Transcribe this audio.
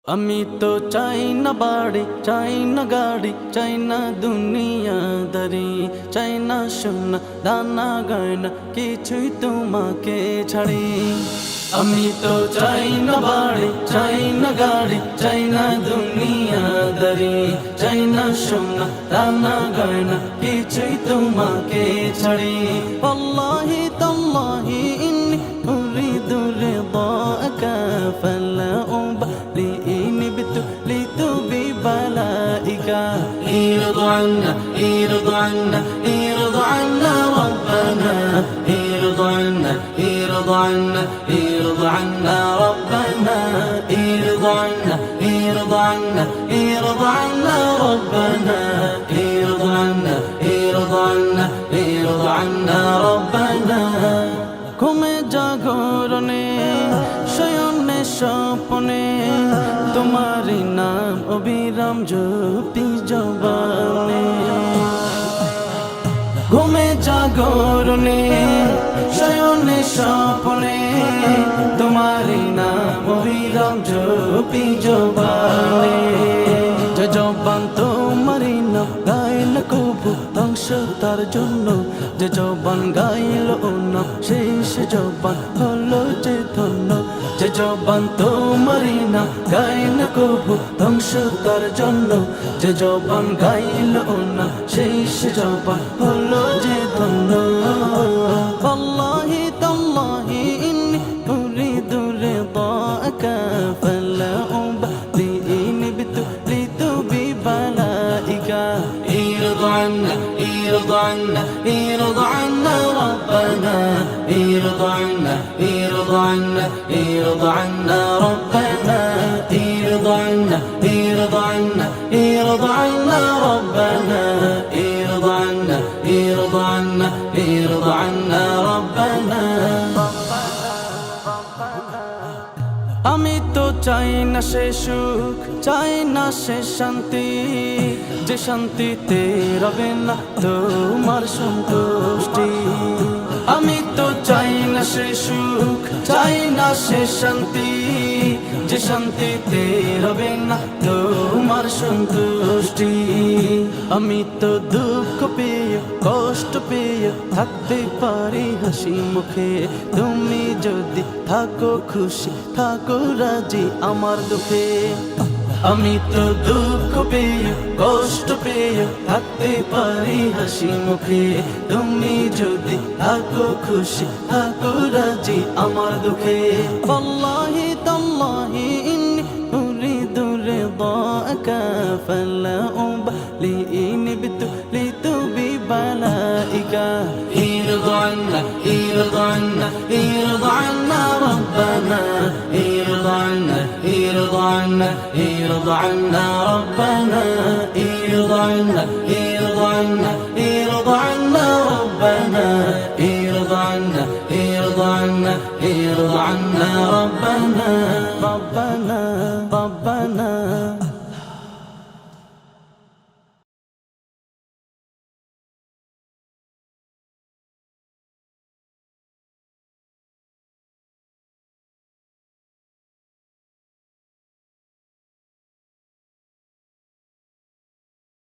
আমি তো চাই না বাড়ি, চাই না গাড়ি, চাই না দুনিয়াদারি, চাই না সোনা দানা গয়না, কিছুই তোমাকে ছাড়ি। আমি তো চাই না বাড়ি, চাই না গাড়ি, চাই না দুনিয়াদারি, চাই না সোনা দানা গয়না, কিছুই তোমাকে ছাড়ি। আল্লাহি তাল্লাহি ইন্নী উরিদু রিদাকা ফালা উবালি ইন বিতুলিতু বিবালাইকা। ইরضى عنا ইরضى عنا ইরضى عنا ربنا ইরضى عنا ইরضى عنا ইরضى عنا ربنا ইরضى عنا ইরضى عنا ইরضى عنا ربنا ইরضى عنا ইরضى عنا ইরضى عنا ربنا। ঘুমে জাগরণে শয়নে স্বপ্নে তোমারি নাম অবিরাম জপি জবানে। ঘুমে জাগরণে শয়নে স্বপ্নে তোমারি নাম অবিরাম জপি জবানে। যে জবান তোমারি নাম গাইল কবু ধ্বংস তার জন্য, যে জবান গাইল ও নাম শেষ জবান হলো যে ধন্য। যে জবান তোমারি নাম গাইল কবু ধ্বংস তার জন্য, যে জবান গাইল ও নাম শেষ জবান হলো যে ধন্য। আল্লাহি তাল্লাহি ইন্নী উরিদু রিদাকা ফালা উবালি ইন বিতুলিতু বিবালাইকা। ইরضى عنا ইরضى عنا ইরضى عنا ربنا ইরضى عنا ইরضى عنا ইরضى عنا ربنا ইরضى عنا ইরضى عنا ইরضى عنا ربنا ইরضى عنا ইরضى عنا ইরضى عنا ربنا। আমি তো চাই না সে সুখ, চাই না সে শান্তি, যে শান্তিতে রবে না তোমার সন্তুষ্টি। আমি তো চাই না সে সুখ, চাই না সে শান্তি, যে শান্তিতে রবে না তোমার সন্তুষ্টি। আমি তো দুঃখ পেয়ে কষ্ট পেয়ে থাকতে পারি হাসি মুখে, তুমি যদি থাকো খুশি থাকো রাজি আমার দুঃখে। আমি তো দুঃখ পেয়ে কষ্ট পেয়ে থাকতে পারি হাসি মুখে, তুমি যদি থাকো খুশি থাকো রাজি আমার দুঃখে। আল্লাহি তাল্লাহি ইন্নী উরিদু রিদাকা ফালা উবালি ইন বিতুলিতু বিবালাইকা। ইরضى عنا ইরضى عنا ইরضى عنا ربنا ইরضى عنا ইরضى عنا ইরضى عنا ربنا ইরضى عنا ইরضى عنا ইরضى عنا ربنا ইরضى عنا ইরضى عنا ইরضى عنا ربنا